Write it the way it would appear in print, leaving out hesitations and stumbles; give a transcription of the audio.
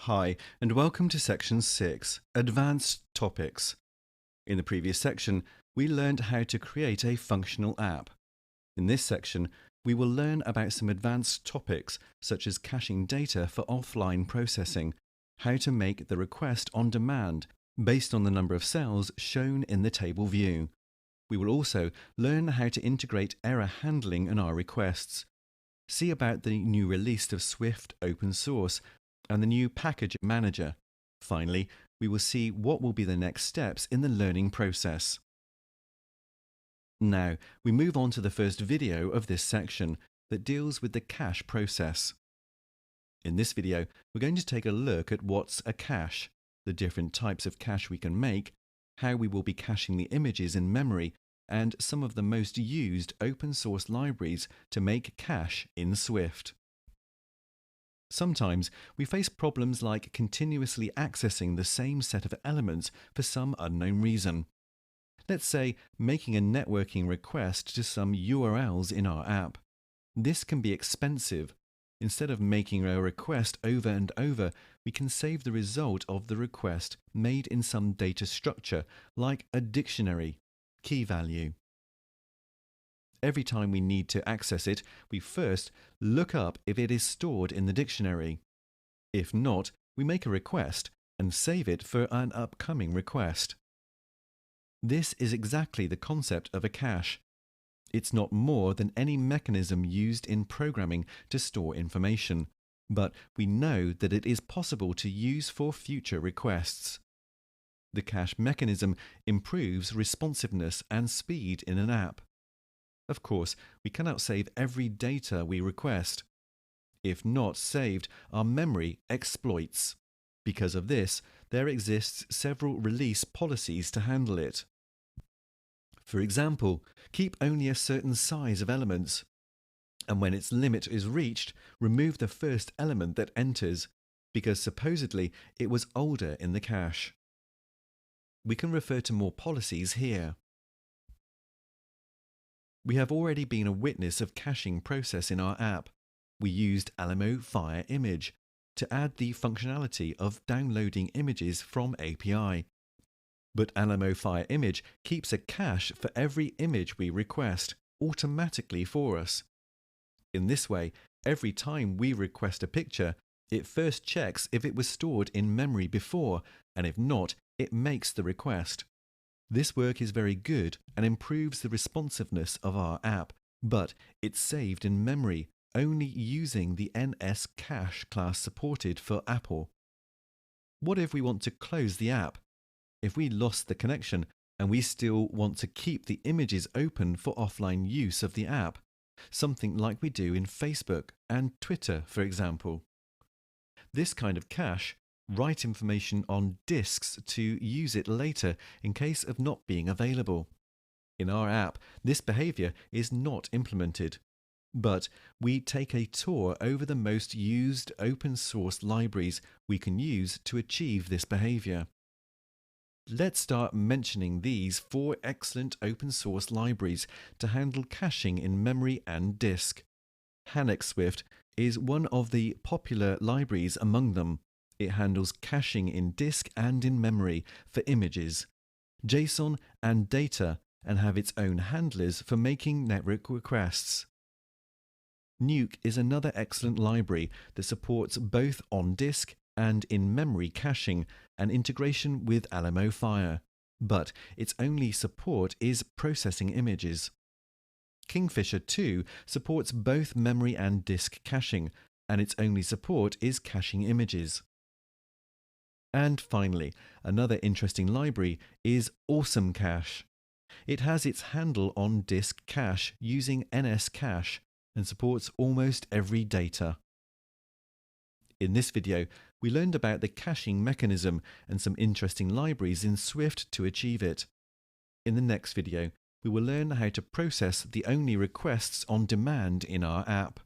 Hi, and welcome to Section 6, Advanced Topics. In the previous section, we learned how to create a functional app. In this section, we will learn about some advanced topics such as caching data for offline processing, how to make the request on demand based on the number of cells shown in the table view. We will also learn how to integrate error handling in our requests, see about the new release of Swift open source, and the new package manager. Finally, we will see what will be the next steps in the learning process. Now, we move on to the first video of this section that deals with the cache process. In this video, we're going to take a look at what's a cache, the different types of cache we can make, how we will be caching the images in memory, and some of the most used open source libraries to make cache in Swift. Sometimes we face problems like continuously accessing the same set of elements for some unknown reason. Let's say making a networking request to some URLs in our app. This can be expensive. Instead of making a request over and over, we can save the result of the request made in some data structure like a dictionary, key value. Every time we need to access it, we first look up if it is stored in the dictionary. If not, we make a request and save it for an upcoming request. This is exactly the concept of a cache. It's not more than any mechanism used in programming to store information, but we know that it is possible to use for future requests. The cache mechanism improves responsiveness and speed in an app. Of course, we cannot save every data we request. If not saved, our memory exploits. Because of this, there exists several release policies to handle it. For example, keep only a certain size of elements, and when its limit is reached, remove the first element that enters, because supposedly it was older in the cache. We can refer to more policies here. We have already been a witness of caching process in our app. We used Alamo Fire Image to add the functionality of downloading images from API. But Alamo Fire Image keeps a cache for every image we request, automatically for us. In this way, every time we request a picture, it first checks if it was stored in memory before, and if not, it makes the request. This work is very good and improves the responsiveness of our app, but it's saved in memory only using the NS Cache class supported for Apple. What if we want to close the app? If we lost the connection and we still want to keep the images open for offline use of the app, something like we do in Facebook and Twitter, for example. This kind of cache write information on disks to use it later in case of not being available. In our app, this behavior is not implemented, but we take a tour over the most used open source libraries we can use to achieve this behavior. Let's start mentioning these 4 excellent open source libraries to handle caching in memory and disk. HanexSwift is one of the popular libraries among them. It handles caching in disk and in memory for images, JSON and data, and have its own handlers for making network requests. Nuke is another excellent library that supports both on-disk and in-memory caching and integration with Alamo Fire, but its only support is processing images. Kingfisher 2 supports both memory and disk caching, and its only support is caching images. And finally, another interesting library is Awesome Cache. It has its handle on disk cache using NS Cache and supports almost every data. In this video, we learned about the caching mechanism and some interesting libraries in Swift to achieve it. In the next video, we will learn how to process the only requests on demand in our app.